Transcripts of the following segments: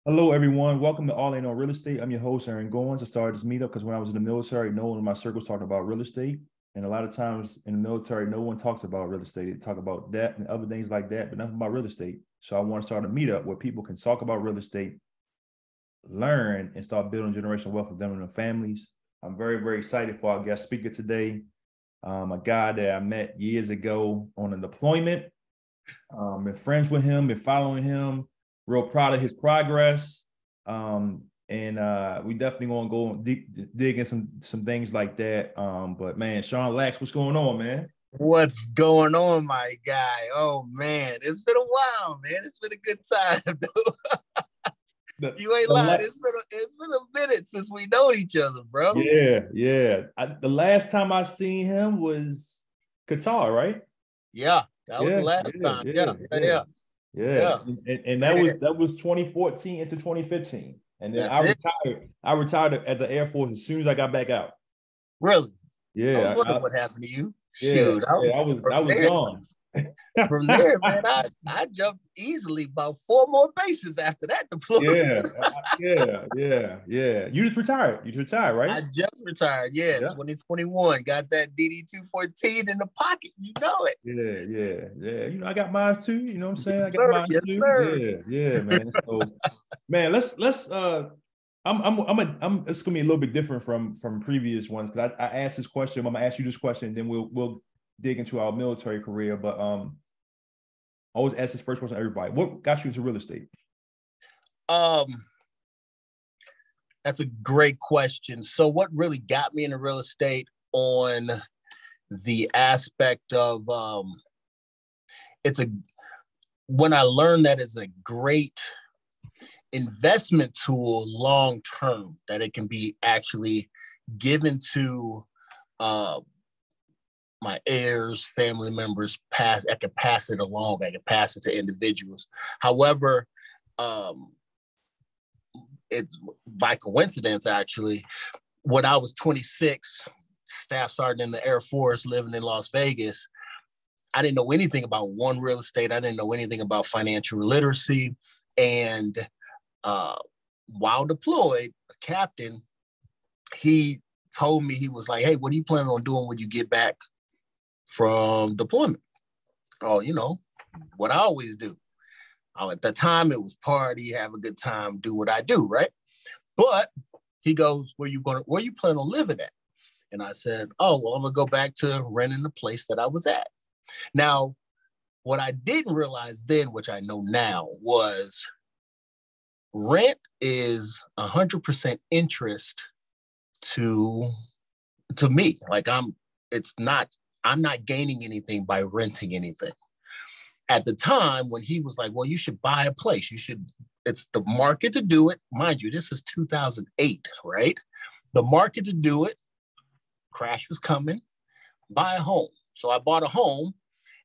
Hello, everyone. Welcome to All In on Real Estate. I'm your host, Aaron Goins. I started this meetup because when I was in the military, no one in my circles talked about real estate. And a lot of times in the military, no one talks about real estate. They talk about debt and other things like that, but nothing about real estate. So I want to start a meetup where people can talk about real estate, learn, and start building generational wealth for them and their families. I'm very, very excited for our guest speaker today. A guy that I met years ago on a deployment. Been friends with him, been following him. Real proud of his progress. We definitely want to go dig in some things like that. But man, Sean Lax, what's going on, man? What's going on, my guy? Oh man, it's been a while, man. It's been a good time, dude. You ain't lying. It's been a minute since we know each other, bro. Yeah. The last time I seen him was Qatar, right? Yeah, that was the last time. Yeah. And that was 2014 into 2015. And then I retired at the Air Force as soon as I got back out. Really? Yeah. I was wondering what happened to you. Shoot, I was gone. From there, man, I jumped easily about 4 more bases after that deployment. Yeah. You just retired. You just retired, right? I just retired. Yeah. 2021. Got that DD-214 in the pocket. You know it. Yeah. You know, I got mine too. You know what I'm saying? Yes, I got mine yes, too. Sir. Yeah, man. So, man, let's it's gonna be a little bit different from previous ones because I asked this question. I'm gonna ask you this question, and then we'll dig into our military career. But I always ask this first question to everybody. What got you into real estate? That's a great question. So what really got me into real estate on the aspect of when I learned that it's a great investment tool long term, that it can be actually given to my heirs, family members, I can pass it along. I can pass it to individuals. However, it's by coincidence, actually, when I was 26, staff sergeant in the Air Force, living in Las Vegas, I didn't know anything about real estate. I didn't know anything about financial literacy. And while deployed, a captain, he told me, he was like, "Hey, what are you planning on doing when you get back from deployment?" Oh, you know, what I always do. At the time, it was party, have a good time, do what I do, right? But he goes, where you plan on living at? And I said, oh, well, I'm going to go back to renting the place that I was at. Now, what I didn't realize then, which I know now, was rent is 100% interest to me. Like I'm not gaining anything by renting anything. At the time when he was like, well, you should buy a place. It's the market to do it. Mind you, this is 2008, right? The market to do it. Crash was coming. Buy a home. So I bought a home,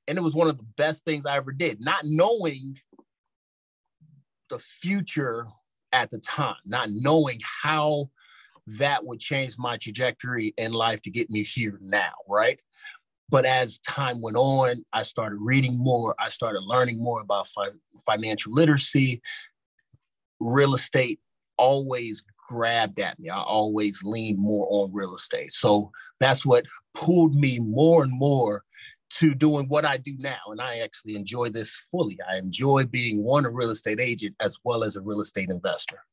and it was one of the best things I ever did, not knowing the future at the time, not knowing how that would change my trajectory in life to get me here now, right? But as time went on, I started reading more. I started learning more about financial literacy. Real estate always grabbed at me. I always leaned more on real estate. So that's what pulled me more and more to doing what I do now. And I actually enjoy this fully. I enjoy being a real estate agent as well as a real estate investor.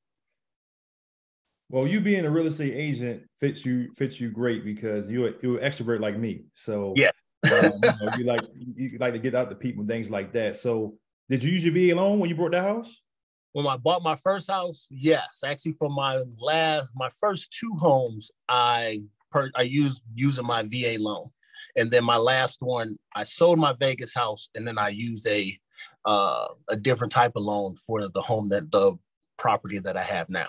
Well, you being a real estate agent fits you great because you're an extrovert like me. So yeah, you like to get out to people and things like that. So did you use your VA loan when you bought that house? When I bought my first house, yes. Actually, for my first 2 homes, I used using my VA loan, and then my last one, I sold my Vegas house, and then I used a different type of loan for the property that I have now.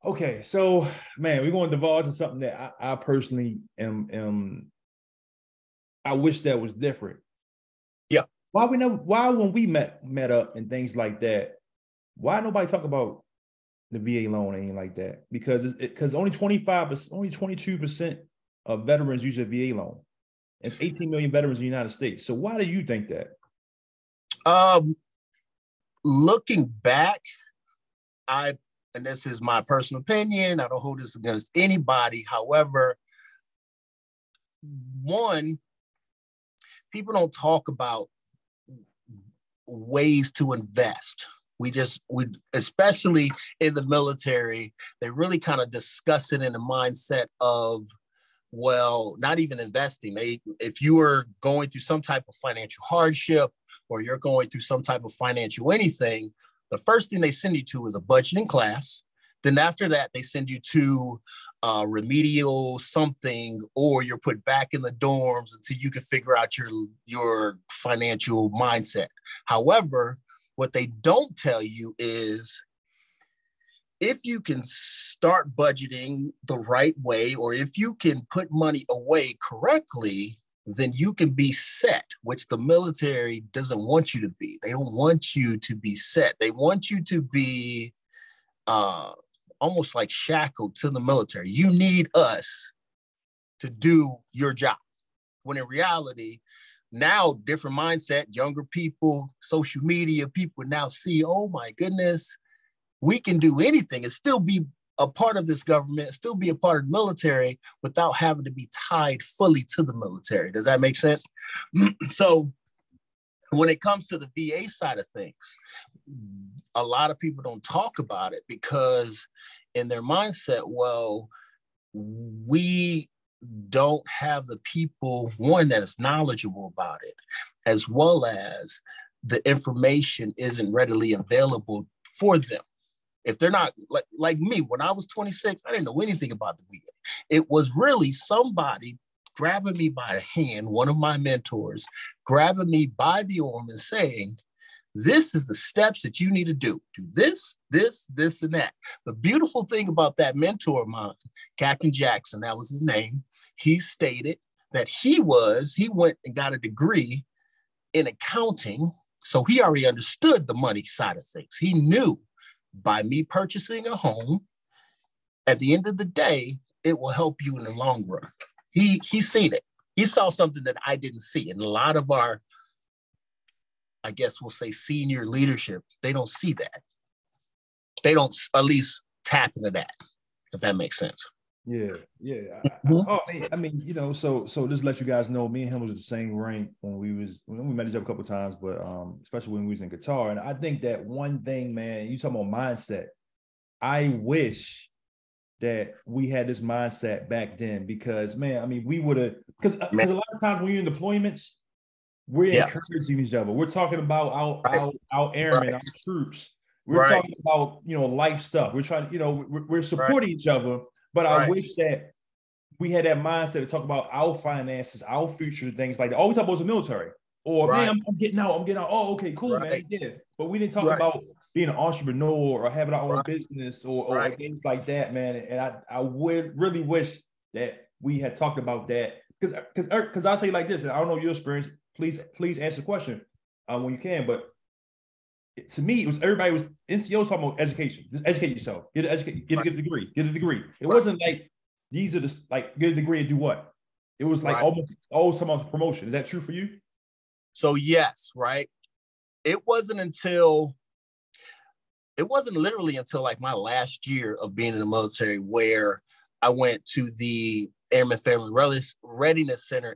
Okay, so man, we're going to divulge into something that I personally am. I wish that was different. Yeah. Why when we met up and things like that, why nobody talk about the VA loan and anything like that? Because only 22% of veterans use a VA loan. It's 18 million veterans in the United States. So why do you think that? Looking back, and this is my personal opinion, I don't hold this against anybody. However, one, people don't talk about ways to invest. We especially in the military, they really kind of discuss it in the mindset of, well, not even investing. If you are going through some type of financial hardship or you're going through some type of financial anything, the first thing they send you to is a budgeting class. Then after that, they send you to remedial something, or you're put back in the dorms until you can figure out your financial mindset. However, what they don't tell you is if you can start budgeting the right way, or if you can put money away correctly, then you can be set, which the military doesn't want you to be. They don't want you to be set. They want you to be almost like shackled to the military. You need us to do your job. When in reality, now different mindset, younger people, social media, people now see, oh my goodness, we can do anything and still be a part of this government, still be a part of the military without having to be tied fully to the military. Does that make sense? So when it comes to the VA side of things, a lot of people don't talk about it because in their mindset, well, we don't have the people, one, that is knowledgeable about it, as well as the information isn't readily available for them. If they're not like me, when I was 26, I didn't know anything about the VA. It was really somebody grabbing me by the hand, one of my mentors, grabbing me by the arm and saying, this is the steps that you need to do. Do this, this, this, and that. The beautiful thing about that mentor of mine, Captain Jackson, that was his name, he stated that he went and got a degree in accounting. So he already understood the money side of things. He knew by me purchasing a home, at the end of the day, it will help you in the long run. He's seen it. He saw something that I didn't see. And a lot of our, I guess we'll say, senior leadership, they don't see that. They don't at least tap into that, if that makes sense. Yeah. I mean, you know, so just let you guys know, me and him was the same rank when we met each other a couple of times, but especially when we was in Qatar. And I think that one thing, man, you talking about mindset. I wish that we had this mindset back then because, man, I mean, we would have, because a lot of times when you're in deployments, we're encouraging each other. We're talking about our airmen, our troops. We're talking about, you know, life stuff. We're trying to, you know, we're supporting each other. But I wish that we had that mindset to talk about our finances, our future, things like that. All we talk about is the military. Or, man, I'm getting out. Oh, okay, cool, man. Yeah. But we didn't talk about being an entrepreneur or having our own business or things like that, man. And I would really wish that we had talked about that. Because I'll tell you like this, and I don't know your experience. Please answer the question when you can. But to me, everybody was NCOs talking about education. Just educate yourself. Get a degree. Get a degree. It wasn't like these are just like get a degree and do what? It was like almost always talking about promotion. Is that true for you? So yes, right. It wasn't literally until like my last year of being in the military where I went to the Airman Family Readiness Center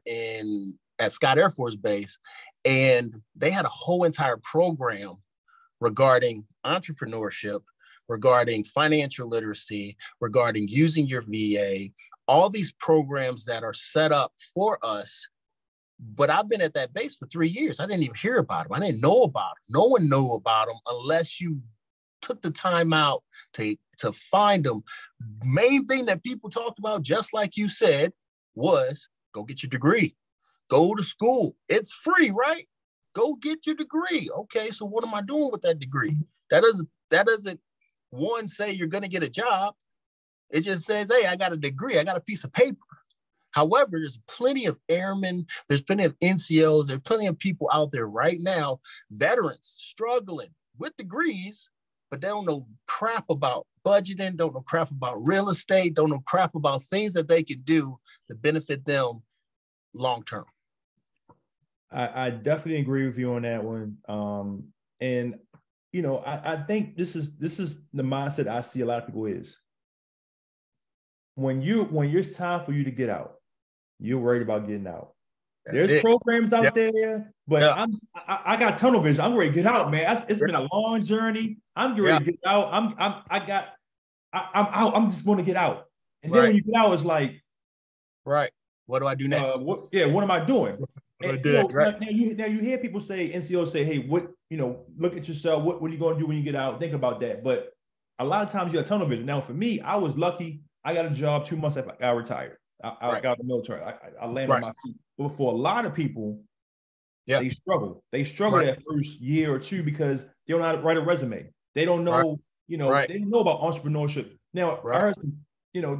at Scott Air Force Base, and they had a whole entire program regarding entrepreneurship, regarding financial literacy, regarding using your VA, all these programs that are set up for us. But I've been at that base for 3 years. I didn't even hear about them. I didn't know about them. No one knew about them unless you took the time out to find them. Main thing that people talked about, just like you said, was go get your degree. Go to school. It's free, right? Go get your degree. Okay, so what am I doing with that degree? That doesn't one say you're going to get a job. It just says, hey, I got a degree. I got a piece of paper. However, there's plenty of airmen, there's plenty of NCOs, there's plenty of people out there right now, veterans struggling with degrees, but they don't know crap about budgeting, don't know crap about real estate, don't know crap about things that they can do to benefit them long term. I definitely agree with you on that one. And I think this is the mindset I see a lot of people is when it's time for you to get out, you're worried about getting out. There's programs out there, but I got tunnel vision. I'm ready to get out, man. It's been a long journey. I'm ready to get out. I'm just going to get out. And then when you get out, it's like, right. What do I do next? What am I doing? And, now you hear people say, NCOs say, hey, look at yourself. What are you going to do when you get out? Think about that. But a lot of times you got tunnel vision. Now, for me, I was lucky. I got a job 2 months after I retired. I got out of the military. I landed on my feet. But for a lot of people, they struggle. They struggle that first year or two because they don't know how to write a resume. They don't know, they don't know about entrepreneurship. Now, I heard,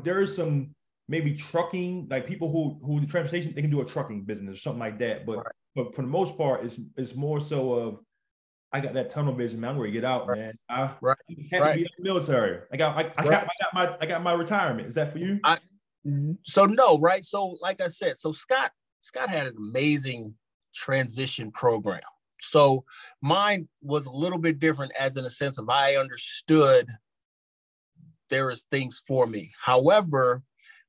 there is some maybe trucking, like people who do transportation, they can do a trucking business or something like that. But for the most part, it's more so of, I got that tunnel vision, man. I'm ready to get out, man. I'm happy to be in the military. I got my retirement. Is that for you? So no, right? So like I said, so Scott had an amazing transition program. So mine was a little bit different, as in a sense of I understood there is things for me. However,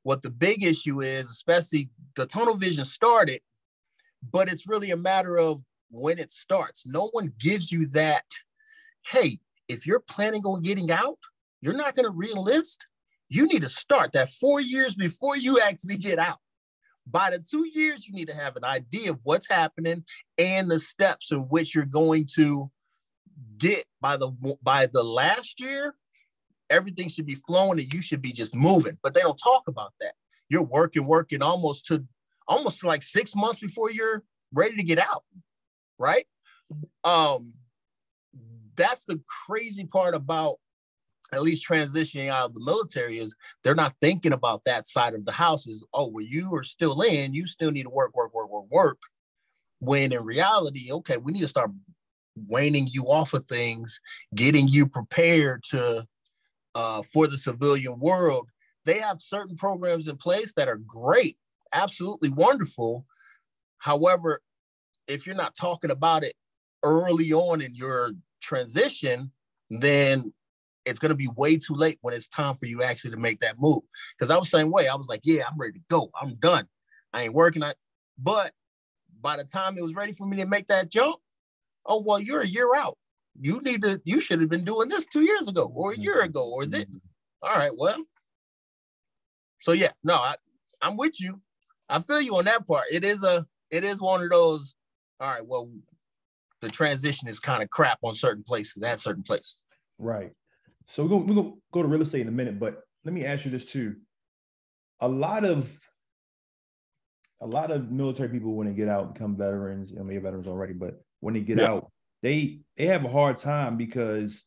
what the big issue is, especially the tunnel vision started, but it's really a matter of when it starts. No one gives you that, hey, if you're planning on getting out, you're not going to re-enlist. You need to start that 4 years before you actually get out. By the 2 years, you need to have an idea of what's happening and the steps in which you're going to get. By the last year, everything should be flowing and you should be just moving. But they don't talk about that. You're working almost to like 6 months before you're ready to get out, right? That's the crazy part about at least transitioning out of the military, is they're not thinking about that side of the house. Is, well, you are still in, you still need to work. When in reality, okay, we need to start waning you off of things, getting you prepared to for the civilian world. They have certain programs in place that are great, absolutely wonderful. However, if you're not talking about it early on in your transition, then it's going to be way too late when it's time for you actually to make that move. Because I was the same way. I was like, yeah, I'm ready to go. I'm done. I ain't working. But by the time it was ready for me to make that jump, oh, well, you're a year out. You should have been doing this 2 years ago or a year ago or this. All right, well. So yeah, no, I'm with you. I feel you on that part. It is one of those, all right, well, the transition is kind of crap on certain places, at certain places. Right. So we're gonna go to real estate in a minute, but let me ask you this too. A lot of military people, when they get out, become veterans. Maybe veterans already, but when they get out, they have a hard time because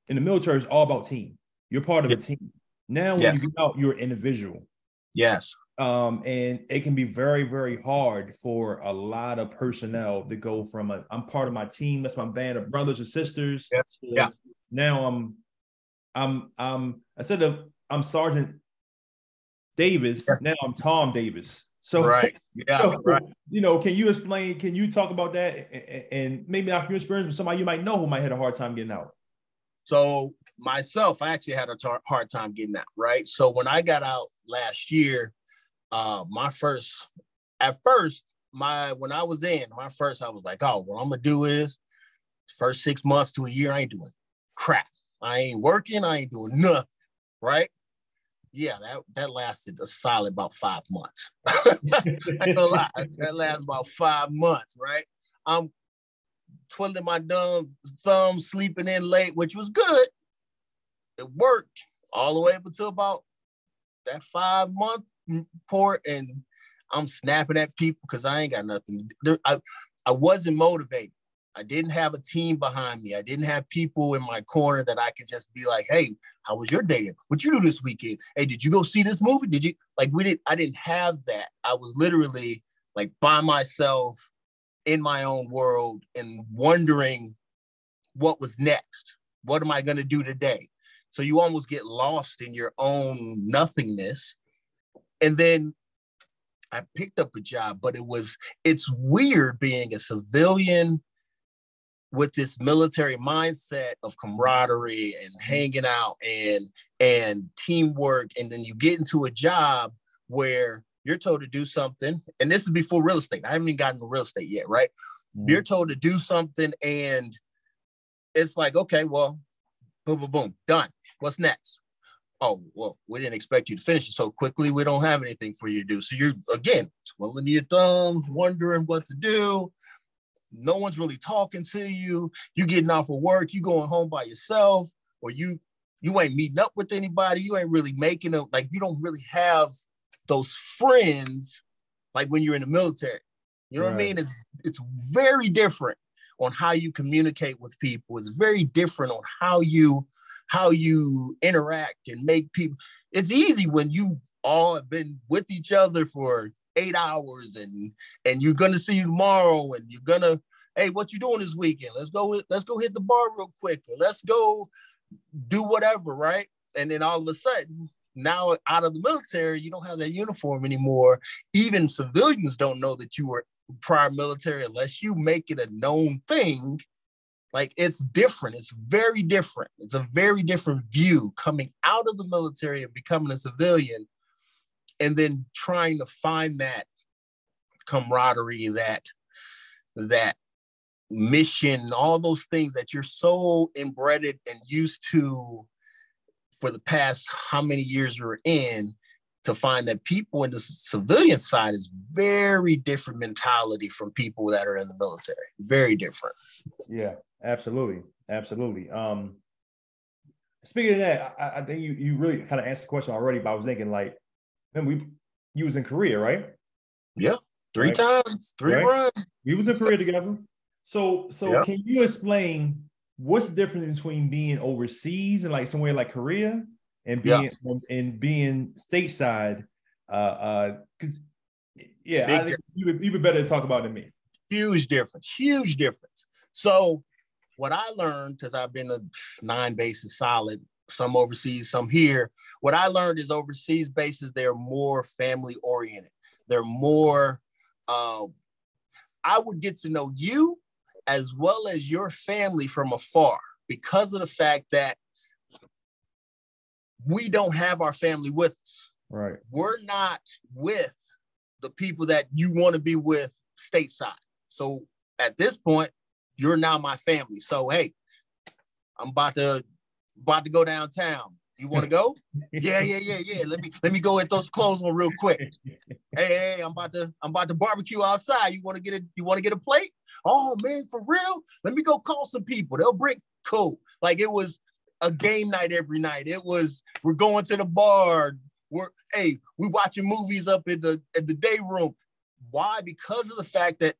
in the military, it's all about team. You're part of a team. Now, when you get out, you're an individual. Yes. And it can be very, very hard for a lot of personnel to go from I'm part of my team. That's my band of brothers and sisters. Yeah. Now instead of I'm Sergeant Davis, now I'm Tom Davis. So, right. Can you explain, can you talk about that? And maybe not from your experience, but somebody you might know who might have a hard time getting out. So myself, I actually had a hard time getting out, right? So when I got out last year, when I was like, oh, what I'm gonna do is first 6 months to a year, I ain't doing crap. I ain't working, I ain't doing nothing, right? Yeah, that lasted a solid about 5 months. I ain't gonna lie, that lasted about 5 months, right? I'm twiddling my dumb thumb, sleeping in late, which was good. It worked all the way up until about that 5 month port, and I'm snapping at people because I ain't got nothing. I wasn't motivated. I didn't have a team behind me. I didn't have people in my corner that I could just be like, hey, how was your day? What you do this weekend? Hey, did you go see this movie? Did you? Like, I didn't have that. I was literally like by myself in my own world and wondering what was next. What am I going to do today? So you almost get lost in your own nothingness. And then I picked up a job, but it's weird being a civilian with this military mindset of camaraderie and hanging out and teamwork. And then you get into a job where you're told to do something. And this is before real estate. I haven't even gotten to real estate yet, right? Mm-hmm. You're told to do something and it's like, okay, well, boom, boom, boom, done. What's next? Oh, well, we didn't expect you to finish it so quickly. We don't have anything for you to do. So you're, again, twiddling your thumbs, wondering what to do. No one's really talking to you. You getting off of work, you going home by yourself, or you ain't meeting up with anybody. You ain't really making them, like, you don't really have those friends like when you're in the military. You know what I mean? It's very different on how you communicate with people. It's very different on how you interact and make people. It's easy when you all have been with each other for 8 hours and you're gonna see you tomorrow and you're gonna, hey, what you doing this weekend? Let's go hit the bar real quick, or let's go do whatever, right? And then all of a sudden, now out of the military, you don't have that uniform anymore. Even civilians don't know that you were prior military unless you make it a known thing. Like, it's different. It's very different. It's a very different view coming out of the military and becoming a civilian, and then trying to find that camaraderie, that mission, all those things that you're so embedded and used to for the past how many years you're in, to find that people in the civilian side is very different mentality from people that are in the military. Very different. Yeah, absolutely. Absolutely. Speaking of that, I think you really kind of answered the question already, but I was thinking, like, man, you was in Korea, right? Yeah. Three times, three runs. We was in Korea together. So yeah. Can you explain what's the difference between being overseas and like somewhere like Korea and being stateside? Because I think you would better talk about it than me. Huge difference. So what I learned, because I've been 9 bases solid, some overseas, some here. What I learned is overseas bases, they're more family oriented. They're more, I would get to know you as well as your family from afar, because of the fact that we don't have our family with us. Right. We're not with the people that you want to be with stateside. So at this point, you're now my family. So, hey, I'm about to go downtown. You want to go? Yeah. Let me go and throw some clothes on real quick. Hey, I'm about to barbecue outside. You want to get a plate? Oh man, for real? Let me go call some people. They'll bring cool. Like, it was a game night every night. It was, we're going to the bar. We're watching movies up at the day room. Why? Because of the fact that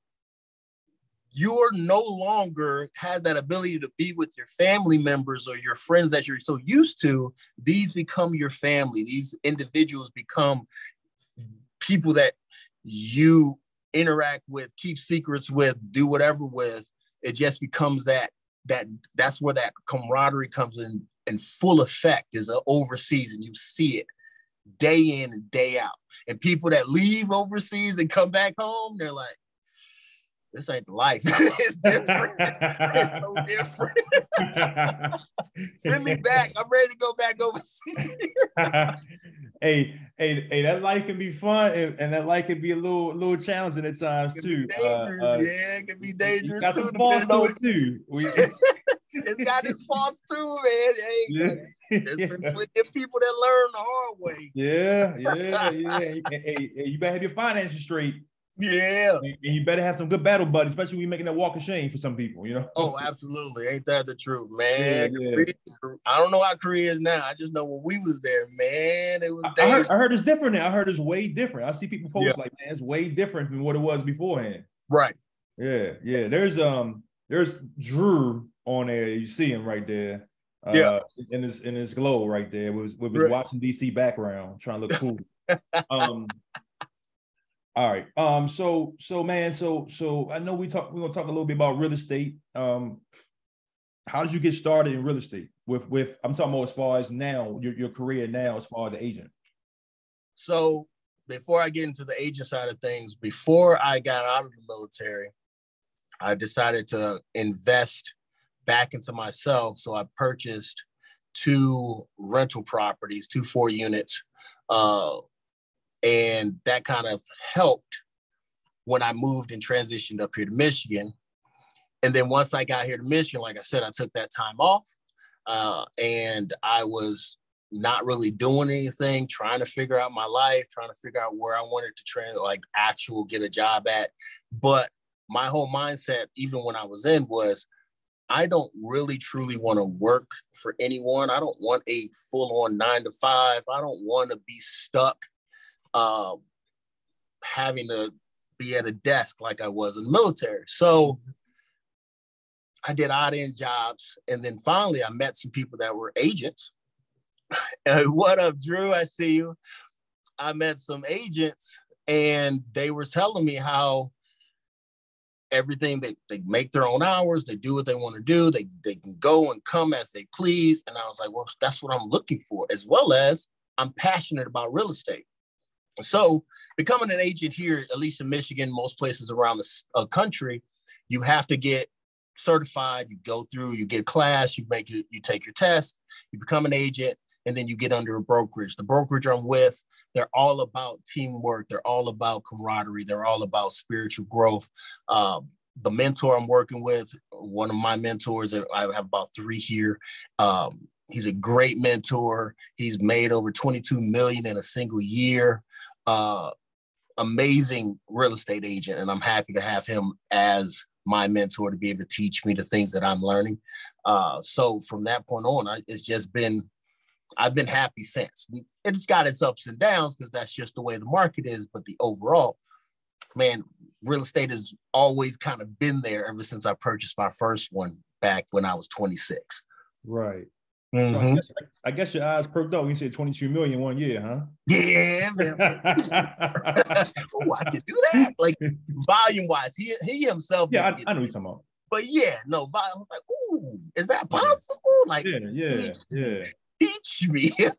you're no longer have that ability to be with your family members or your friends that you're so used to. These become your family. These individuals become people that you interact with, keep secrets with, do whatever with. It just becomes that's where that camaraderie comes in full effect, is overseas, and you see it day in and day out. And people that leave overseas and come back home, they're like, this ain't the life. It's different. It's so different. Send me back. I'm ready to go back overseas. Hey, that life can be fun, and that life can be a little challenging at times too. It can be dangerous. Got some faults to it too. It's got its faults too, man. Hey, there's been plenty of people that learn the hard way. Yeah. Hey, you better have your finances straight. Yeah. And you better have some good battle buddies, especially when you're making that walk of shame for some people, you know? Oh, absolutely. Ain't that the truth, man? Yeah. I don't know how Korea is now. I just know when we was there, man, it was I heard it's different now. I heard it's way different. I see people post like, man, it's way different than what it was beforehand. Right. Yeah. There's Drew on there. You see him right there. In his glow right there with his Washington DC background, trying to look cool. All right. So I know we're gonna talk a little bit about real estate. How did you get started in real estate? With I'm talking about as far as now, your career now as far as an agent. So before I get into the agent side of things, before I got out of the military, I decided to invest back into myself. So I purchased 2 rental properties, 2 4-units. And that kind of helped when I moved and transitioned up here to Michigan. And then once I got here to Michigan, like I said, I took that time off, and I was not really doing anything, trying to figure out my life, trying to figure out where I wanted to get a job at. But my whole mindset, even when I was in, was I don't really truly want to work for anyone. I don't want a full-on 9 to 5. I don't want to be stuck having to be at a desk like I was in the military. So I did odd end jobs. And then finally I met some people that were agents. What up, Drew? I see you. I met some agents and they were telling me how everything, they make their own hours, they do what they want to do, they can go and come as they please. And I was like, well, that's what I'm looking for, as well as I'm passionate about real estate. So becoming an agent here, at least in Michigan, most places around the country, you have to get certified, you go through, you get class, you take your test, you become an agent, and then you get under a brokerage. The brokerage I'm with, they're all about teamwork. They're all about camaraderie. They're all about spiritual growth. The mentor I'm working with, one of my mentors, I have about 3 here. He's a great mentor. He's made over $22 million in a single year. Amazing real estate agent. And I'm happy to have him as my mentor to be able to teach me the things that I'm learning. So from that point on, I've been happy since. It's got its ups and downs because that's just the way the market is. But the overall, man, real estate has always kind of been there ever since I purchased my first one back when I was 26. Right. Mm-hmm. So I guess your eyes perked up when you said 22 million 1 year, huh? Yeah, man. Oh, I can do that. Like volume wise, he himself. Yeah, I know what you're talking about. But yeah, no, volume. I was like, ooh, is that possible? Like, teach me. Yeah,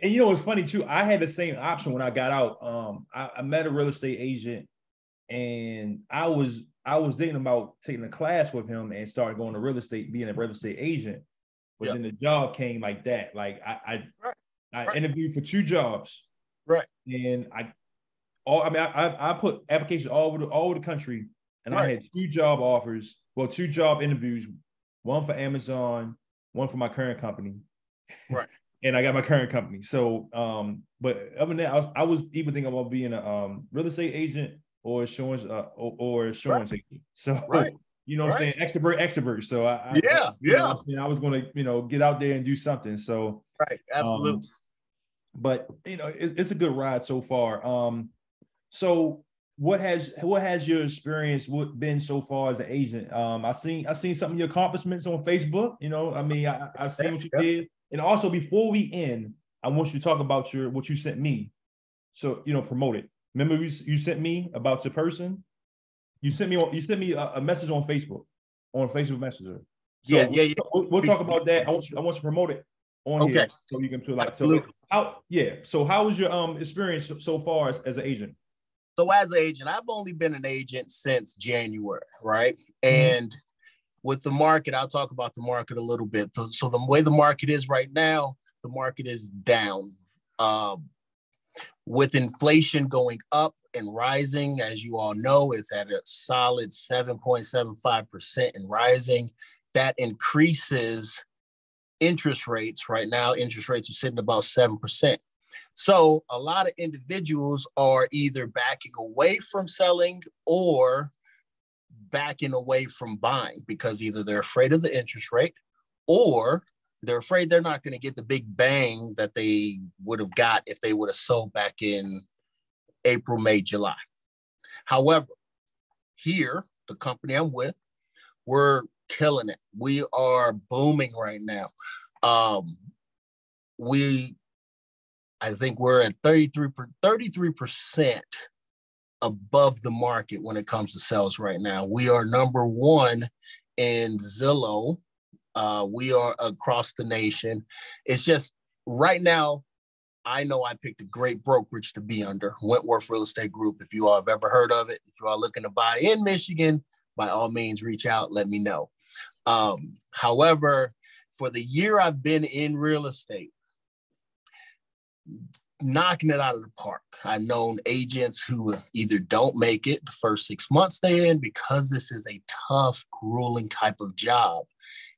and you know, it's funny too. I had the same option when I got out. I met a real estate agent, and I was thinking about taking a class with him and starting going to real estate, being a real estate agent. But then the job came like that. Like I interviewed for 2 jobs. Right. And I put applications all over the country, and I had 2 job offers. Well, 2 job interviews, one for Amazon, one for my current company. Right. And I got my current company. So, but other than that, I was even thinking about being a real estate agent or insurance agent. So, you know what I'm saying? Extrovert. So I was going to, get out there and do something. So, right. Absolutely. But it's a good ride so far. So what has your experience been so far as an agent? I seen some of your accomplishments on Facebook. I've seen what you did. And also before we end, I want you to talk about what you sent me. So, promote it. Remember you sent me about your person? You sent me a message on Facebook Messenger. So we'll talk about that. I want you to promote it on here so you can feel like so how was your experience so far as an agent? So as an agent, I've only been an agent since January, right? And with the market, I'll talk about the market a little bit. So the way the market is right now, the market is down. With inflation going up and rising, as you all know, it's at a solid 7.75% and rising. That increases interest rates. Right now, interest rates are sitting about 7%. So a lot of individuals are either backing away from selling or backing away from buying because either they're afraid of the interest rate or they're afraid they're not going to get the big bang that they would have got if they would have sold back in April, May, July. However, here, the company I'm with, we're killing it. We are booming right now. I think we're at 33% above the market when it comes to sales right now. We are number 1 in Zillow. We are across the nation. It's just right now, I know I picked a great brokerage to be under, Wentworth Real Estate Group. If you all have ever heard of it, if you are looking to buy in Michigan, by all means, reach out, let me know. However, for the year I've been in real estate, knocking it out of the park. I've known agents who either don't make it the first 6 months they're in, because this is a tough, grueling type of job.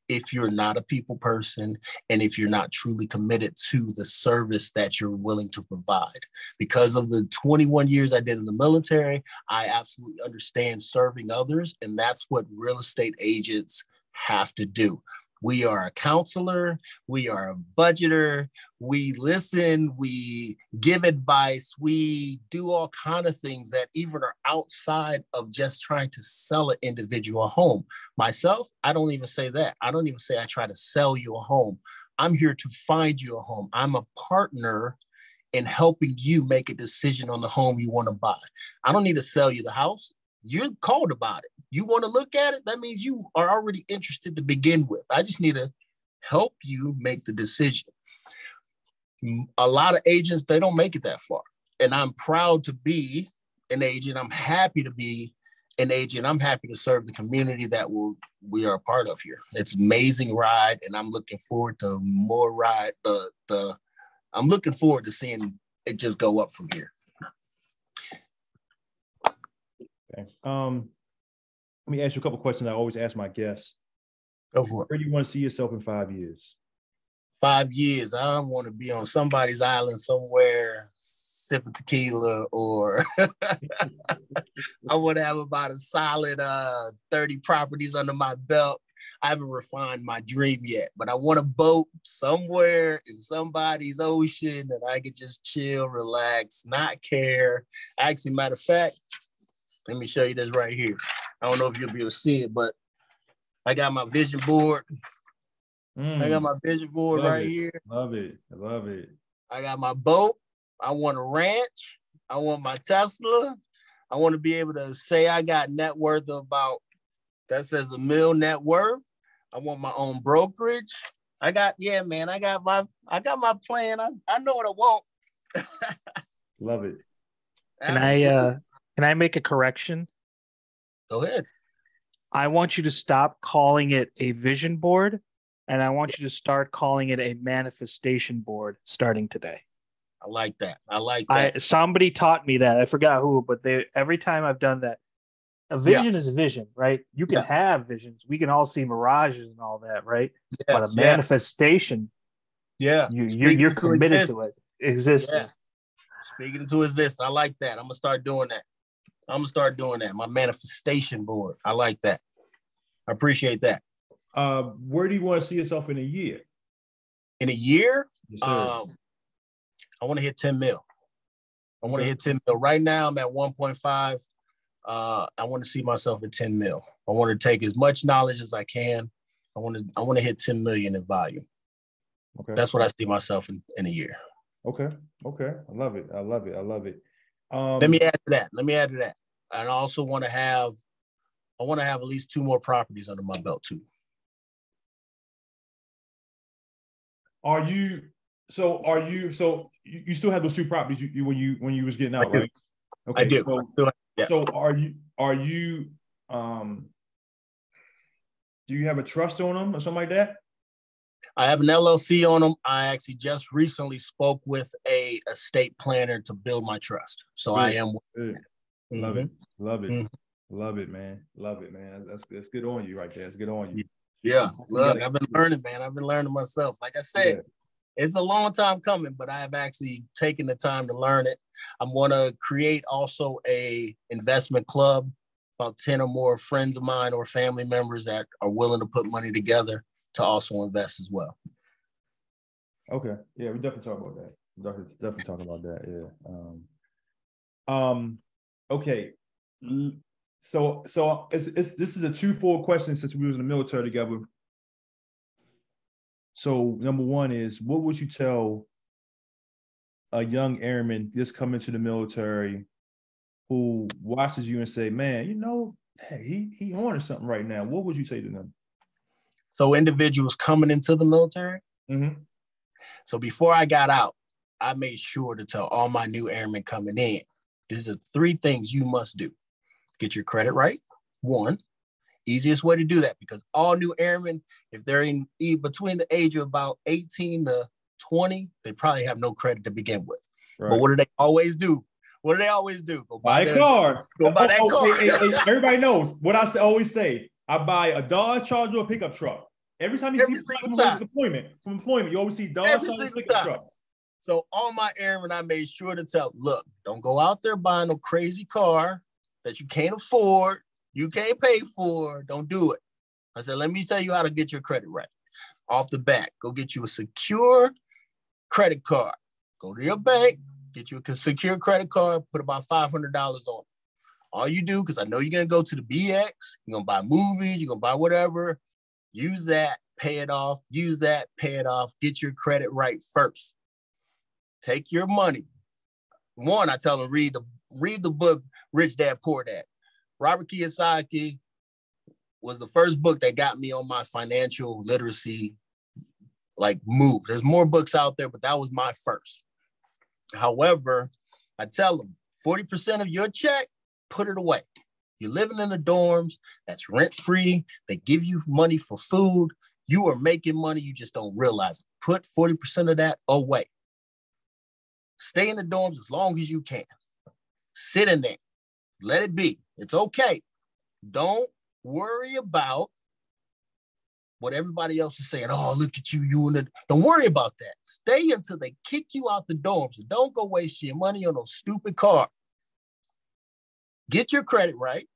If you're not a people person and if you're not truly committed to the service that you're willing to provide. Because of the 21 years I did in the military, I absolutely understand serving others. And that's what real estate agents have to do. We are a counselor, we are a budgeter, we listen, we give advice, we do all kinds of things that even are outside of just trying to sell an individual home. Myself, I don't even say that. I don't even say I try to sell you a home. I'm here to find you a home. I'm a partner in helping you make a decision on the home you want to buy. I don't need to sell you the house. You're called about it. You want to look at it? That means you are already interested to begin with. I just need to help you make the decision. A lot of agents, they don't make it that far. And I'm proud to be an agent. I'm happy to be an agent. I'm happy to serve the community that we are a part of here. It's an amazing ride, and I'm looking forward to more ride. I'm looking forward to seeing it just go up from here. Okay. Let me ask you a couple of questions I always ask my guests. Go for it. Where do you want to see yourself in 5 years? 5 years, I want to be on somebody's island somewhere, sipping tequila, or I want to have about a solid 30 properties under my belt. I haven't refined my dream yet, but I want a boat somewhere in somebody's ocean that I could just chill, relax, not care. Actually, matter of fact, let me show you this right here. I don't know if you'll be able to see it, but I got my vision board. I got my vision board right here. Love it. I love it. I got my boat. I want a ranch. I want my Tesla. I want to be able to say I got net worth of about, that says $1 million net worth. I want my own brokerage. I got my plan. I know what I want. Love it. Can I make a correction? Go ahead. I want you to stop calling it a vision board, and I want you to start calling it a manifestation board starting today. I like that. Somebody taught me that. I forgot who, but every time I've done that, a vision is a vision, right? You can have visions. We can all see mirages and all that, right? Yes, but a manifestation, you're committed to it. Existing. Yeah. Speaking to exist. I like that. I'm gonna start doing that. My manifestation board. I like that. I appreciate that. Where do you want to see yourself in a year? In a year? Yes, I want to hit 10 mil. I want to hit 10 mil. Right now I'm at 1.5. I want to see myself at 10 mil. I want to take as much knowledge as I can. I want to hit 10 million in volume. Okay. That's what I see myself in a year. Okay. I love it. Let me add to that. I also want to have at least 2 more properties under my belt too. You still have those 2 properties when you was getting out, right? Okay. I do. So are you do you have a trust on them or something like that? I have an LLC on them. I actually just recently spoke with a estate planner to build my trust. So I am. Love it. Mm-hmm. Love it, man. That's good on you right there. It's good on you. Yeah. Look, I've been learning, man. I've been learning myself. Like I said, it's a long time coming, but I have actually taken the time to learn it. I'm going to create also a investment club, about 10 or more friends of mine or family members that are willing to put money together to also invest as well. Okay. Yeah, we definitely talk about that. Definitely talk about that. Yeah. Okay. So this is a 2-4 question since we was in the military together. So number 1 is, what would you tell a young airman just coming to the military who watches you and say, man, hey, he on to something right now? What would you say to them? So individuals coming into the military. Mm-hmm. So before I got out, I made sure to tell all my new airmen coming in, these are 3 things you must do. Get your credit right, 1. Easiest way to do that, because all new airmen, if they're in between the age of about 18 to 20, they probably have no credit to begin with. Right. But what do they always do? What do they always do? Go buy a car. Go buy that car. Hey, everybody knows what I always say. I buy a Dodge Charger or a pickup truck. Every time you see employment, you always see Dodge Charger or pickup truck. So all my airmen, I made sure to tell, look, don't go out there buying a crazy car that you can't afford, you can't pay for. Don't do it. I said, let me tell you how to get your credit right. Off the bat, go get you a secure credit card. Go to your bank, get you a secure credit card, put about $500 on it. All you do, because I know you're going to go to the BX, you're going to buy movies, you're going to buy whatever. Use that, pay it off. Use that, pay it off. Get your credit right first. Take your money. One, I tell them, read the book, Rich Dad, Poor Dad. Robert Kiyosaki was the first book that got me on my financial literacy move. There's more books out there, but that was my first. However, I tell them 40% of your check, put it away. You're living in the dorms, that's rent-free. They give you money for food. You are making money, you just don't realize it. Put 40% of that away. Stay in the dorms as long as you can. Sit in there. Let it be. It's okay. Don't worry about what everybody else is saying. Oh, look at you. Don't worry about that. Stay until they kick you out the dorms. And don't go waste your money on those stupid cars. Get your credit right.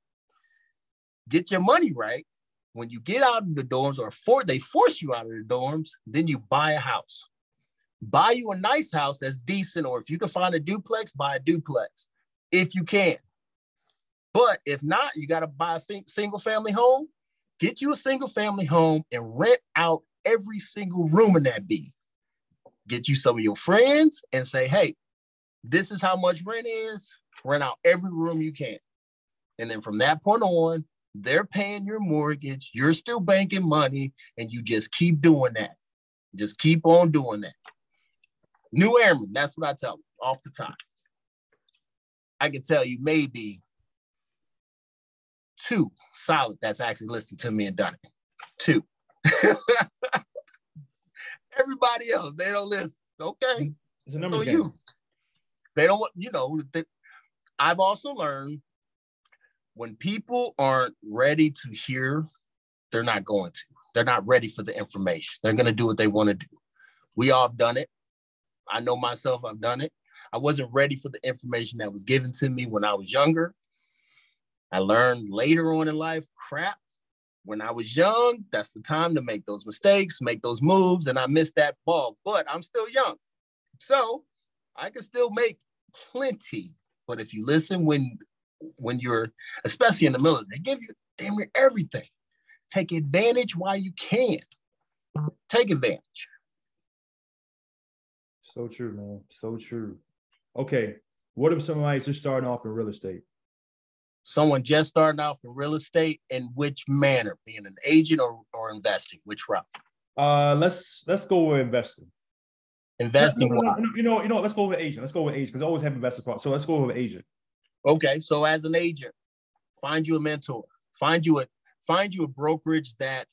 Get your money right. When you get out of the dorms, or they force you out of the dorms, then you buy a house. Buy you a nice house that's decent, or if you can find a duplex, buy a duplex if you can. But if not, you got to buy a single family home. Get you a single family home and rent out every single room in that B. Get you some of your friends and say, hey, this is how much rent is. Rent out every room you can. And then from that point on, they're paying your mortgage. You're still banking money, and you just keep doing that. Just keep on doing that. New airmen, that's what I tell them off the top. I can tell you maybe 2 solid that's actually listened to me and done it. 2. Everybody else, they don't listen. Okay. So they don't, I've also learned when people aren't ready to hear, they're not going to. They're not ready for the information. They're going to do what they want to do. We all have done it. I know myself, I've done it. I wasn't ready for the information that was given to me when I was younger. I learned later on in life, crap, when I was young, that's the time to make those mistakes, make those moves, and I missed that ball, but I'm still young. So I can still make plenty, but if you listen when you're, especially in the military, they give you damn near everything. Take advantage while you can. Take advantage. So true, man. So true. Okay. What if somebody's just starting off in real estate? Someone just starting off in real estate, in which manner? Being an agent or investing? Which route? Let's go with investing. Investing. No, let's go with agent. Let's go with agent because I always have investor part. So let's go with agent. Okay. So as an agent, find you a mentor. Find you a brokerage that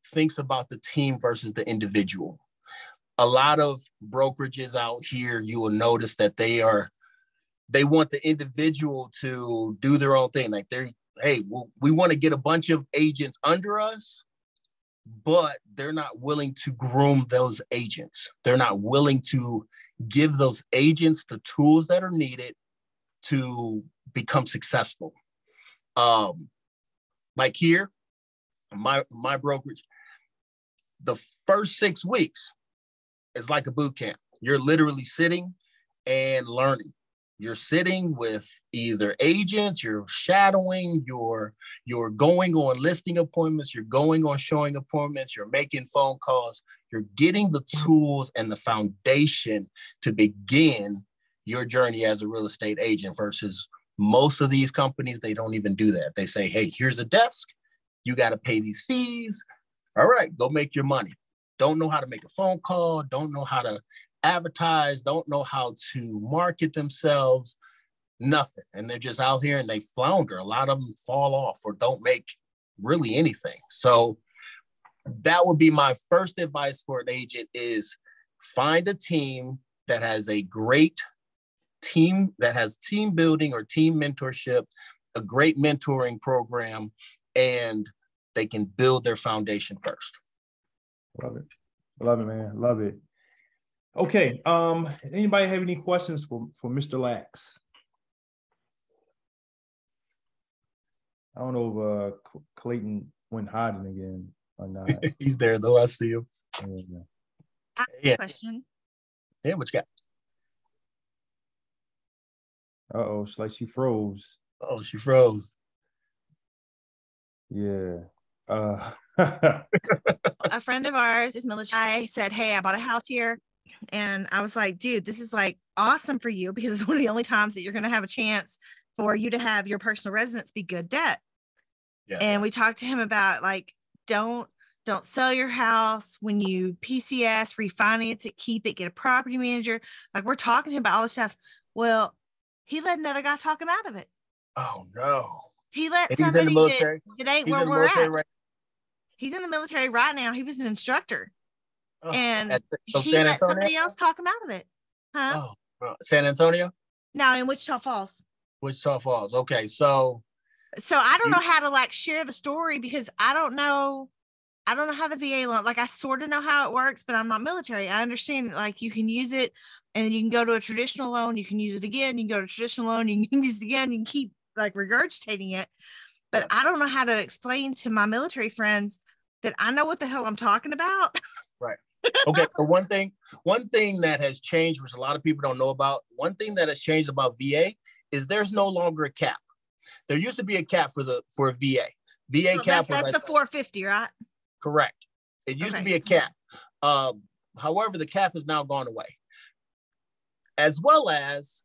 thinks about the team versus the individual. A lot of brokerages out here, you will notice that they want the individual to do their own thing. Like we want to get a bunch of agents under us, but they're not willing to groom those agents. They're not willing to give those agents the tools that are needed to become successful. Like here, my brokerage, the first 6 weeks is like a boot camp. You're literally sitting and learning. You're sitting with either agents, you're shadowing, you're going on listing appointments, you're going on showing appointments, you're making phone calls, you're getting the tools and the foundation to begin your journey as a real estate agent versus most of these companies, they don't even do that. They say, hey, here's a desk. You got to pay these fees. All right, go make your money. Don't know how to make a phone call, don't know how to advertise, don't know how to market themselves, nothing. And they're just out here and they flounder. A lot of them fall off or don't make really anything. So that would be my first advice for an agent is find a team that has a great team, that has team building or team mentorship, a great mentoring program, and they can build their foundation first. Love it. Love it, man. Love it. Okay. Anybody have any questions for Mr. Lax? I don't know if Clayton went hiding again or not. He's there though. I see him. Yeah. I have a question. Yeah, what you got? Uh-oh, it's like she froze. Oh, she froze. Yeah. A friend of ours is military. I said, hey, I bought a house here. And I was like, dude, this is like awesome for you because it's one of the only times that you're going to have a chance for you to have your personal residence be good debt. Yeah. And we talked to him about like, don't sell your house when you PCS, refinance it, keep it, get a property manager. Like we're talking to him about all this stuff. Well, he let another guy talk him out of it. Oh no. He let somebody that ain't where we're at. Right. He's in the military right now. He was an instructor. Oh, and he let somebody else talk him out of it. Huh? Oh, San Antonio? No, in Wichita Falls. Wichita Falls. Okay. So I don't know how to like share the story because I don't know how the VA loan, like I sort of know how it works, but I'm not military. I understand that like you can use it and you can go to a traditional loan. You can use it again. You can go to a traditional loan. You can use it again. You can keep like regurgitating it. But I don't know how to explain to my military friends that I know what the hell I'm talking about. Right. Okay. So one thing that has changed, which a lot of people don't know about, one thing that has changed about VA is there's no longer a cap. There used to be a cap for a VA. VA so cap that's was the 450, right? Correct. It used to be a cap. However, the cap has now gone away. As well as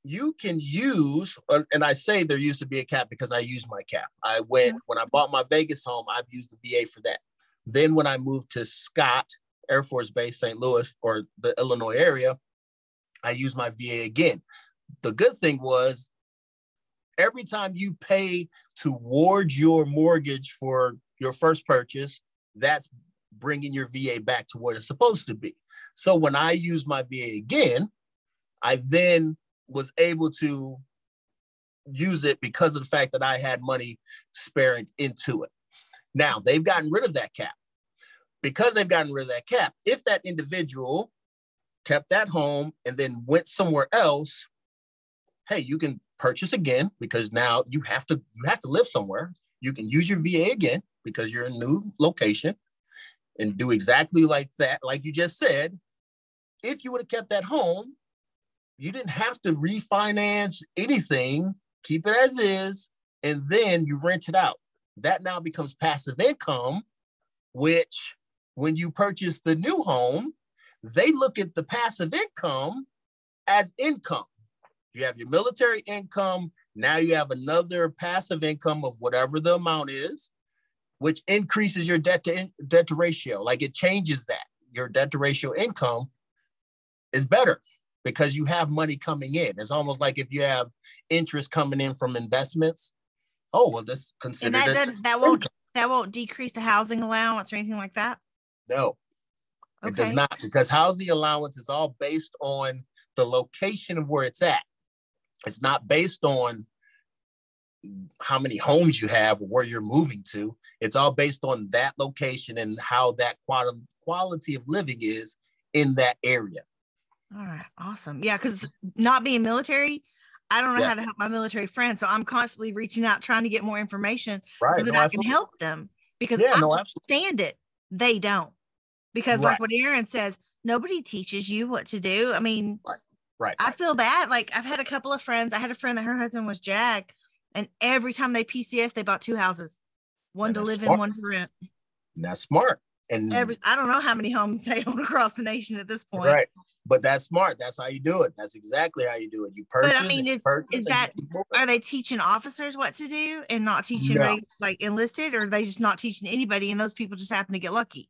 you can use, and I say there used to be a cap because I used my cap. When I bought my Vegas home, I've used the VA for that. Then when I moved to Scott Air Force Base, St. Louis, or the Illinois area, I used my VA again. The good thing was every time you pay towards your mortgage for your first purchase, that's bringing your VA back to what it's supposed to be. So when I used my VA again, I then was able to use it because of the fact that I had money sparing into it. Now, they've gotten rid of that cap. Because they've gotten rid of that cap, if that individual kept that home and then went somewhere else, hey, you can purchase again because now you have to live somewhere. You can use your VA again because you're in a new location and do exactly like that, like you just said. If you would have kept that home, you didn't have to refinance anything, keep it as is, and then you rent it out. That now becomes passive income, which when you purchase the new home, they look at the passive income as income. You have your military income. Now you have another passive income of whatever the amount is, which increases your debt to ratio. Like it changes that. Your debt to ratio income is better because you have money coming in. It's almost like if you have interest coming in from investments. Oh, well, that's considered. And that won't decrease the housing allowance or anything like that? No, it does not, because housing allowance is all based on the location of where it's at. It's not based on how many homes you have or where you're moving to. It's all based on that location and how that quality of living is in that area. All right. Awesome. Yeah. Because not being military, I don't know how to help my military friends. So I'm constantly reaching out, trying to get more information so that I can help them because I understand it. They don't. Because like what Aaron says, nobody teaches you what to do. I mean, I feel bad. Like I've had a couple of friends. I had a friend that her husband was JAG, and every time they PCS, they bought two houses, one to live in, one to rent. And that's smart. And I don't know how many homes they own across the nation at this point. Right. But that's smart. That's how you do it. That's exactly how you do it. You purchase. But I mean, are they teaching officers what to do and not teaching like enlisted, or are they just not teaching anybody and those people just happen to get lucky?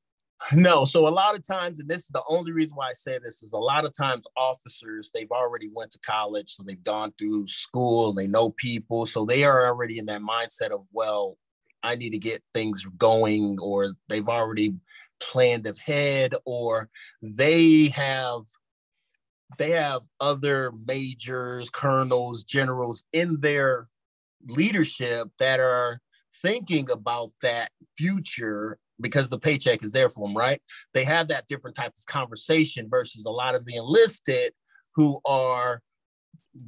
No. So a lot of times, and this is the only reason why I say this, is a lot of times officers, they've already went to college. So they've gone through school, they know people. So they are already in that mindset of, well, I need to get things going, or they've already planned ahead, or they have other majors, colonels, generals in their leadership that are thinking about that future because the paycheck is there for them, right? They have that different type of conversation versus a lot of the enlisted who are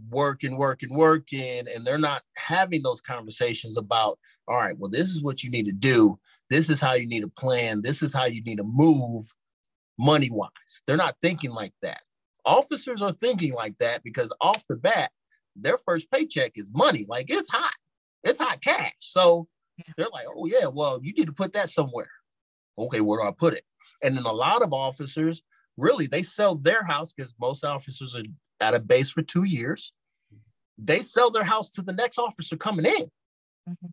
working, and they're not having those conversations about, all right, well, this is what you need to do. This is how you need to plan. This is how you need to move money-wise. They're not thinking like that. Officers are thinking like that because off the bat, their first paycheck is money. Like, it's hot cash. So they're like, oh yeah, well, you need to put that somewhere. Okay, where do I put it? And then a lot of officers, really, they sell their house because most officers are at a base for 2 years. They sell their house to the next officer coming in. Mm-hmm.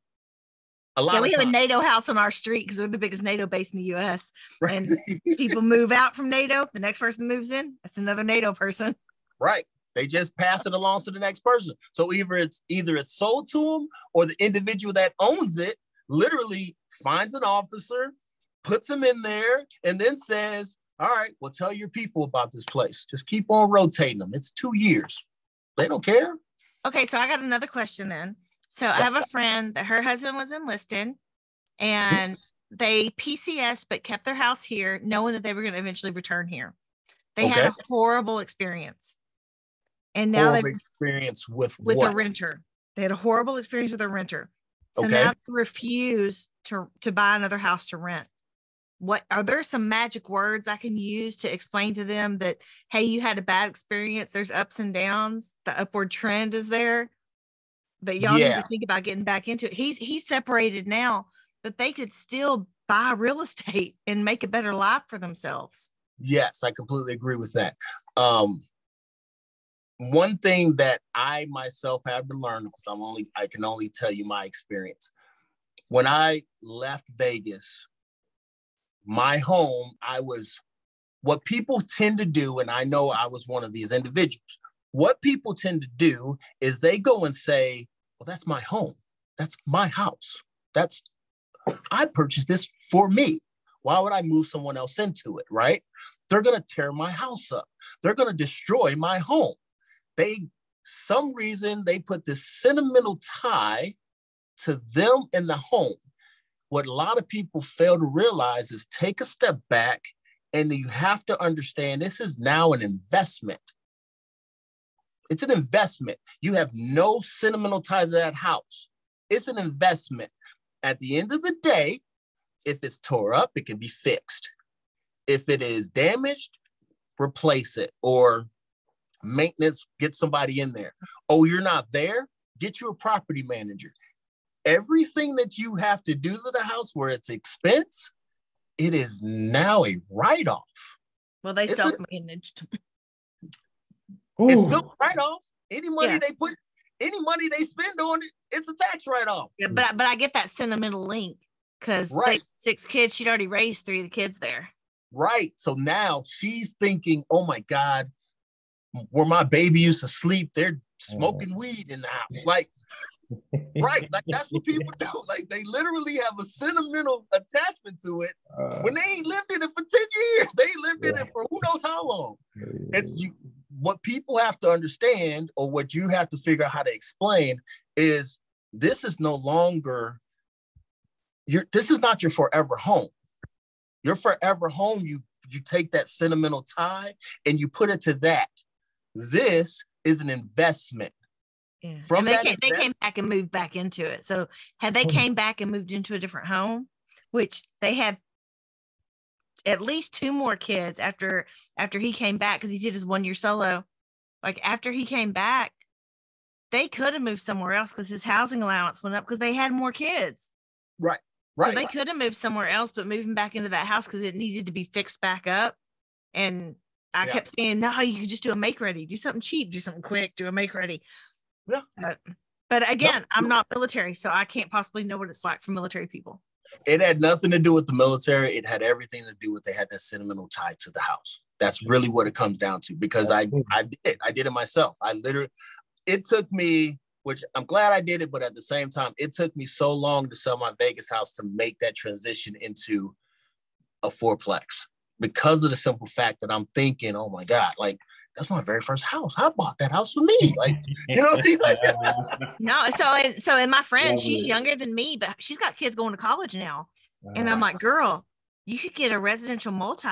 We have a NATO house on our street because we're the biggest NATO base in the U.S. Right. And people move out from NATO. The next person moves in, that's another NATO person. Right. They just pass it along to the next person. So either it's sold to them, or the individual that owns it literally finds an officer, puts him in there, and then says, all right, well, tell your people about this place. Just keep on rotating them. It's 2 years. They don't care. Okay, so I got another question then. So I have a friend that her husband was enlisted, and they PCS but kept their house here, knowing that they were going to eventually return here. They had a horrible experience. And now they've experience with a renter. They had a horrible experience with a renter. So now they refuse to buy another house to rent. What are there some magic words I can use to explain to them that, hey, you had a bad experience, there's ups and downs, the upward trend is there, but y'all need to think about getting back into it. He's separated now, but they could still buy real estate and make a better life for themselves. Yes, I completely agree with that. One thing that I myself have to learn, because I can only tell you my experience. When I left Vegas, my home, what people tend to do, and I know I was one of these individuals, what people tend to do is they go and say, well, that's my home. That's my house. I purchased this for me. Why would I move someone else into it, right? They're going to tear my house up. They're going to destroy my home. Some reason they put this sentimental tie to them in the home. What a lot of people fail to realize is take a step back, and you have to understand this is now an investment. It's an investment. You have no sentimental tie to that house. It's an investment. At the end of the day, if it's tore up, it can be fixed. If it is damaged, replace it, or maintenance, get somebody in there. Oh, you're not there? Get you a property manager. Everything that you have to do to the house where it's expense, it is now a write-off. Well, they self-managed. It's still a write-off. Any money they spend on it, it's a tax write-off. Yeah, but I get that sentimental link because 6 kids, she'd already raised 3 of the kids there. Right. So now she's thinking, oh my God, where my baby used to sleep, they're smoking weed in the house. Like, right. Like, that's what people do. Like, they literally have a sentimental attachment to it when they ain't lived in it for 10 years. They lived in it for who knows how long. It's what people have to understand, or what you have to figure out how to explain, is this is no longer this is not your forever home. Your forever home, you take that sentimental tie and you put it to that. This is an investment. Yeah. And they came back and moved back into it. So had they came back and moved into a different home, which they had at least 2 more kids after he came back, because he did his 1 year solo. Like, after he came back, they could have moved somewhere else because his housing allowance went up because they had more kids. Right. So they could have moved somewhere else, but moving back into that house because it needed to be fixed back up. And I kept saying, no, you could just do a make ready, do something cheap, do something quick, do a make ready. Yeah. But again, I'm not military, so I can't possibly know what it's like for military people. It had nothing to do with the military. It had everything to do with they had that sentimental tie to the house. That's really what it comes down to, because I did it myself. It took me which I'm glad I did it, but at the same time, it took me so long to sell my Vegas house to make that transition into a fourplex, because of the simple fact that I'm thinking, oh my God, like, that's my very first house. I bought that house for me. Like, you know what I mean? No, and my friend, she's younger than me, but she's got kids going to college now. And I'm like, girl, you could get a residential multi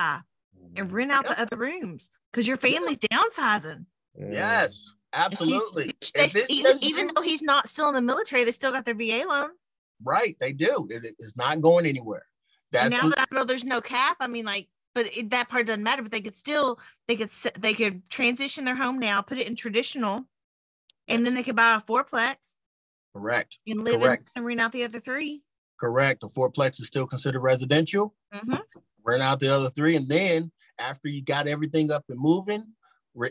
and rent out the other rooms because your family's downsizing. Yes, absolutely. Even though he's not still in the military, they still got their VA loan. Right, they do. It's not going anywhere. Now that I know there's no cap, I mean, like, but that part doesn't matter. But they could transition their home now, put it in traditional, and then they could buy a fourplex. Correct. And live in and rent out the other three. Correct. A fourplex is still considered residential. Mm-hmm. Rent out the other three, and then after you got everything up and moving,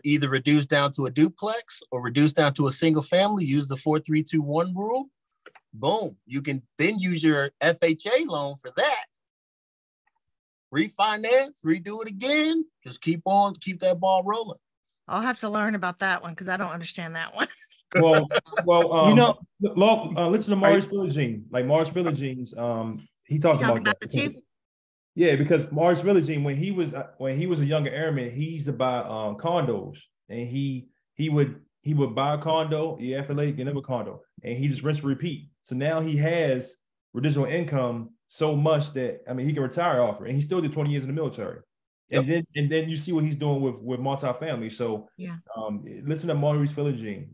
either reduce down to a duplex or reduce down to a single family. Use the 4-3-2-1 rule. Boom. You can then use your FHA loan for that. Refinance, redo it again. Just keep that ball rolling. I'll have to learn about that one because I don't understand that one. Well, listen to Maurice Philogene. Like Maurice Philogene's, he talks about that too. Yeah, because Maurice Philogene, when he was a younger airman, he used to buy condos, and he would buy a condo, FLA, get another condo, and he just rinse and repeat. So now he has residual income so much that, I mean, he can retire off it, and he still did 20 years in the military. Yep. And then you see what he's doing with multifamily. So yeah, listen to Maurice Philogene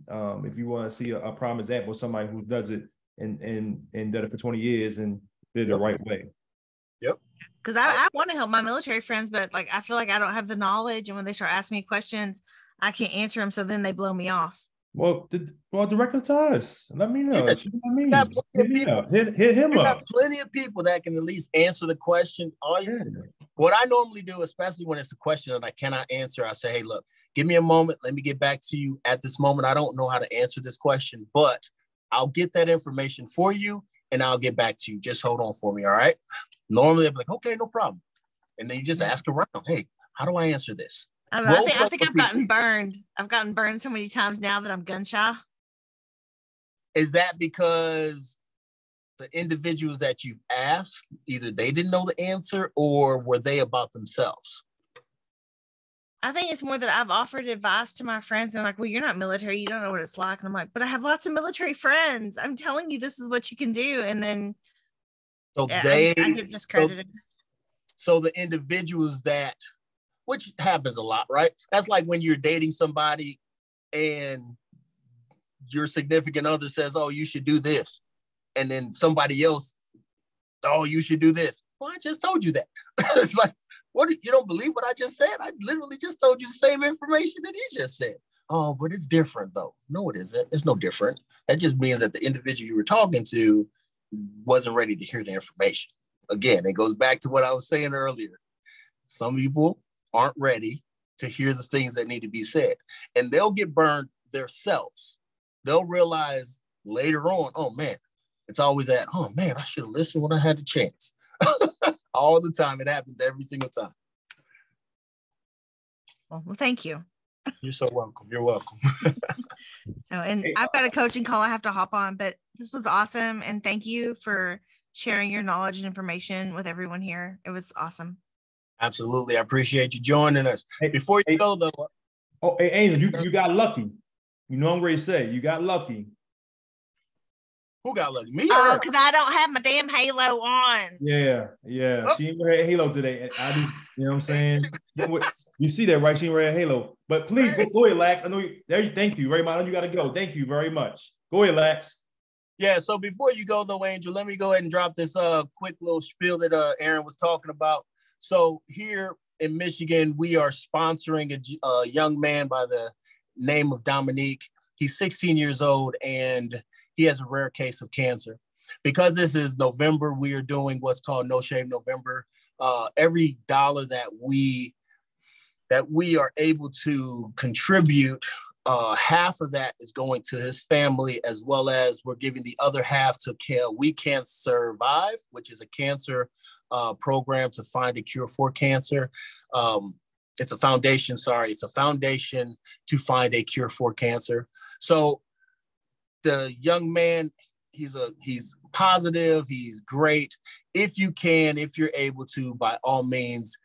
if you want to see a prime example of somebody who does it and did it for 20 years and did it the right way. Yep. Because I want to help my military friends, but like I feel like I don't have the knowledge, and when they start asking me questions, I can't answer them, so then they blow me off. Well, direct it to us. Let me know. Hit him up. Plenty of people that can at least answer the question. What I normally do, especially when it's a question that I cannot answer, I say, hey, look, give me a moment. Let me get back to you. At this moment, I don't know how to answer this question, but I'll get that information for you and I'll get back to you. Just hold on for me, all right? Normally, I'm like, okay, no problem. And then you just ask around, hey, how do I answer this? I don't know. I think I've gotten burned. I've gotten burned so many times now that I'm gun shy. Is that because the individuals that you've asked, either they didn't know the answer or were they about themselves? I think it's more that I've offered advice to my friends and they're like, well, you're not military. You don't know what it's like. And I'm like, but I have lots of military friends. I'm telling you, this is what you can do. And then I get discredited. So the individuals that, which happens a lot, right? That's like when you're dating somebody and your significant other says, oh, you should do this. And then somebody else, oh, you should do this. Well, I just told you that. It's like, what? You don't believe what I just said? I literally just told you the same information that he just said. Oh, but it's different though. No, it isn't. It's no different. That just means that the individual you were talking to wasn't ready to hear the information. Again, it goes back to what I was saying earlier. Some people aren't ready to hear the things that need to be said, and they'll get burned themselves. They'll realize later on, oh man, it's always that, oh man, I should have listened when I had the chance. All the time. It happens every single time. Well, thank you. You're so welcome. You're welcome. I've got a coaching call I have to hop on, but this was awesome. And thank you for sharing your knowledge and information with everyone here. It was awesome. Absolutely. I appreciate you joining us. Before you go though. Oh, hey, Angel, you got lucky. You know I'm ready to say you got lucky. Who got lucky? Me? Oh, because I don't have my damn halo on. Yeah. Oh. She ain't wearing a halo today. I do, you know what I'm saying? You see that, right? She ain't wearing a halo. But please, go ahead, Lax. I know thank you very much. I know you got to go. Thank you very much. Go ahead, Lax. Yeah, so before you go though, Angel, let me go ahead and drop this quick little spiel that Aaron was talking about. So here in Michigan, we are sponsoring a young man by the name of Dominique. He's 16 years old and he has a rare case of cancer. Because this is November, we are doing what's called No Shave November. Every dollar that we are able to contribute, half of that is going to his family, as well as we're giving the other half to We Can't Survive, which is a cancer program to find a cure for cancer. It's a foundation to find a cure for cancer. So the young man, he's positive, he's great. If you can, if you're able to, by all means,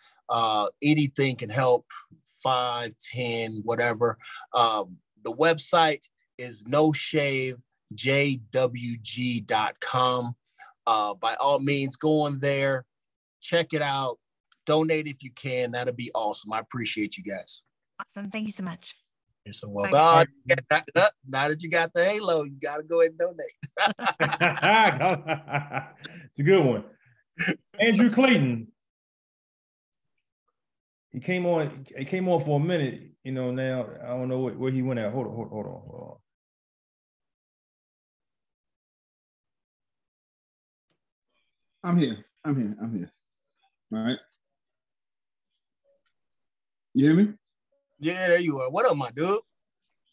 anything can help, 5, 10, whatever. The website is noshavejwg.com. By all means, go on there, check it out, donate if you can. That'll be awesome. I appreciate you guys. Awesome. Thank you so much. You're so welcome. Now that you got the halo, you got to go ahead and donate. It's a good one. Andrew Clayton. He came on for a minute. You know, now I don't know where he went at. Hold on. I'm here. All right. You hear me? Yeah, there you are. What up, my dude?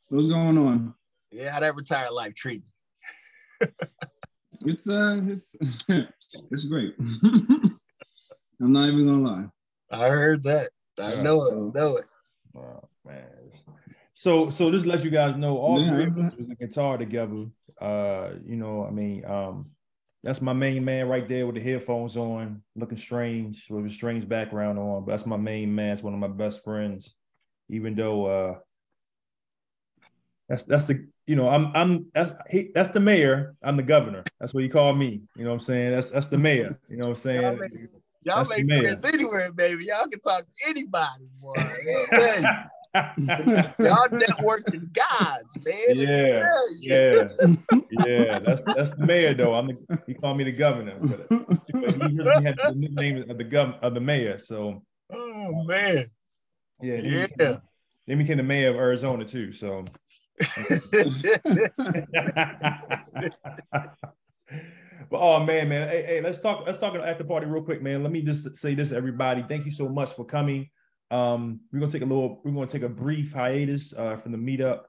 What's going on? Yeah, how that retired life treat you? It's great. I'm not even gonna lie. I heard that. I know it. Oh, man. So this lets you guys know all three of us was a guitar together. You know, I mean, that's my main man right there with the headphones on, looking strange, with a strange background on. But that's my main man. It's one of my best friends. Even though that's the, you know, that's the mayor. I'm the governor. That's what you call me. You know what I'm saying? That's the mayor. You know what I'm saying? Y'all make friends anywhere, baby. Y'all can talk to anybody, boy. Y'all networking gods, man. Yeah. That's the mayor, though. He called me the governor, but he really had the nickname of the mayor. So, oh man, yeah. Then became the mayor of Arizona too. So. But oh man, hey, let's talk at the party real quick, man. Let me just say this, everybody. Thank you so much for coming. We're gonna take a brief hiatus from the meetup.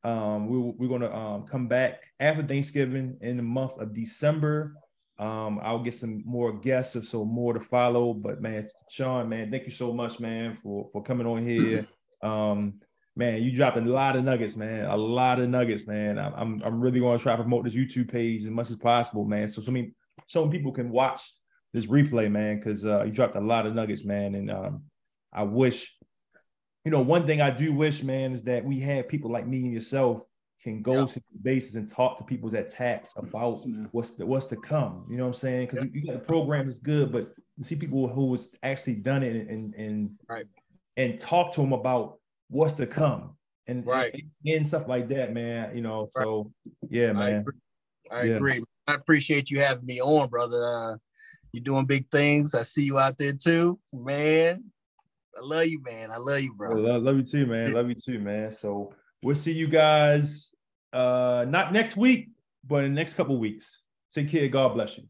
We're gonna come back after Thanksgiving in the month of December. I'll get some more guests, so more to follow. But man, Sean, man, thank you so much, man, for coming on here. Man, you dropped a lot of nuggets, man. I'm really going to try to promote this YouTube page as much as possible, man. So many people can watch this replay, man, because you dropped a lot of nuggets, man. And I wish, you know, one thing I do wish, man, is that we have people like me and yourself can go to the bases and talk to people's attacks about what's to come. You know what I'm saying? Because you got the program is good, but to see people who has actually done it and talk to them about what's to come and stuff like that, man. You know, so yeah, man. I agree. I appreciate you having me on, brother. You're doing big things. I see you out there too, man. I love you, man. I love you, bro. Love you too, man. So we'll see you guys not next week, but in the next couple of weeks. Take care. God bless you.